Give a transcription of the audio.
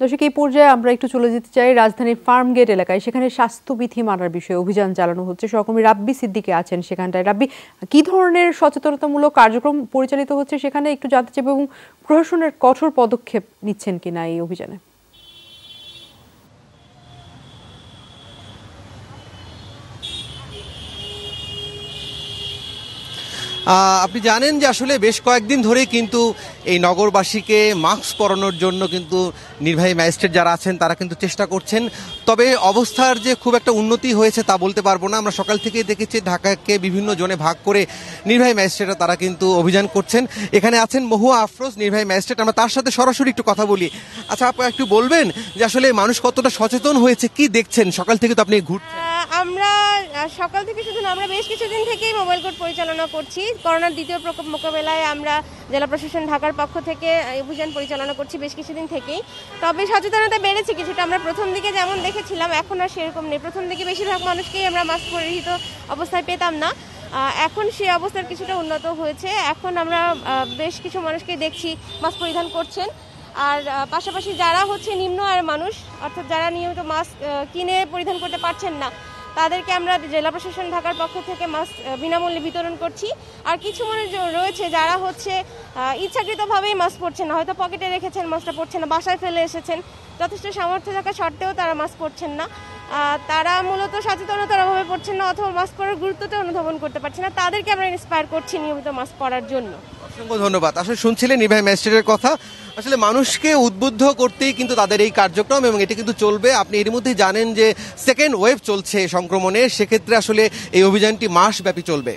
দর্শক, এই পর্যায়ে আমরা একটু চলে যেতে চাই রাজধানীর ফার্মগেট এলাকায়। সেখানে স্বাস্থ্যবিধি মানার বিষয়ে অভিযান চালানো হচ্ছে। সহকর্মী রাব্বি সিদ্দিকী আছেন সেখানটায়। রাব্বি, কি ধরনের সচেতনতামূলক কার্যক্রম পরিচালিত হচ্ছে সেখানে একটু জানতে চাইব, এবং প্রশাসনের কঠোর পদক্ষেপ নিচ্ছেন কিনা এই অভিযানে? আপনি জানেন যে আসলে বেশ কয়েকদিন ধরেই কিন্তু এই নগরবাসীকে মাস্ক পরানোর জন্য কিন্তু নির্বাহী ম্যাজিস্ট্রেট যারা আছেন তারা কিন্তু চেষ্টা করছেন। তবে অবস্থার যে খুব একটা উন্নতি হয়েছে তা বলতে পারবো না। আমরা সকাল থেকেই দেখেছি ঢাকাকে বিভিন্ন জোনে ভাগ করে নির্বাহী ম্যাজিস্ট্রেটরা তারা কিন্তু অভিযান করছেন। এখানে আছেন মহুয়া আফরোজ, নির্বাহী ম্যাজিস্ট্রেট। আমরা তার সাথে সরাসরি একটু কথা বলি। আচ্ছা আপু, একটু বলবেন যে আসলে মানুষ কতটা সচেতন হয়েছে, কি দেখছেন? সকাল থেকে তো আপনি ঘুরছেন। আমরা সকাল থেকে শুধু আমরা বেশ কিছুদিন থেকেই মোবাইল কোর্ট পরিচালনা করছি। করোনার দ্বিতীয় প্রকোপ মোকাবেলায় আমরা জেলা প্রশাসন ঢাকার পক্ষ থেকে অভিযান পরিচালনা করছি বেশ কিছুদিন থেকেই। তবে সচেতনতা বেড়েছে কিছুটা। আমরা প্রথম দিকে যেমন দেখেছিলাম এখন আর সেরকম নেই। প্রথম দিকে বেশিরভাগ মানুষকেই আমরা মাস্ক পরিহিত অবস্থায় পেতাম না। এখন সেই অবস্থার কিছুটা উন্নত হয়েছে। এখন আমরা বেশ কিছু মানুষকেই দেখছি মাস্ক পরিধান করছেন। আর পাশাপাশি যারা নিম্ন আয়ের মানুষ, অর্থাৎ যারা নিয়মিত মাস্ক কিনে পরিধান করতে পারছেন না, তাদেরকে আমরা জেলা প্রশাসন ঢাকার পক্ষ থেকে মাস্ক বিনামূল্যে বিতরণ করছি। আর কিছু মানুষ রয়েছে যারা ইচ্ছাকৃতভাবেই মাস্ক পরছেন না, হয়তো পকেটে রেখেছেন, মাস্কটা পরছেন না, বাসায় ফেলে এসেছেন, যথেষ্ট সামর্থ্য থাকা সত্ত্বেও তারা মাস্ক পরছেন না। তারা মূলত সচেতনতার অভাবে পড়ছেন না, অথবা মাস্ক পরার গুরুত্বটা অনুধাবন করতে পারছেন না। তাদেরকে আমরা ইন্সপায়ার করছি নিয়মিত মাস্ক পরার জন্য। অসংখ্য ধন্যবাদ। আসলে শুনছিলেন নির্বাহী ম্যাজিস্ট্রেটের কথা। আসলে মানুষকে উদ্বুদ্ধ করতেই কিন্তু তাদের এই কার্যক্রম, এবং এটি কিন্তু চলবে। আপনি এর মধ্যেই জানেন যে সেকেন্ড ওয়েভ চলছে সংক্রমণের, সেক্ষেত্রে আসলে এই অভিযানটি মাসব্যাপী চলবে।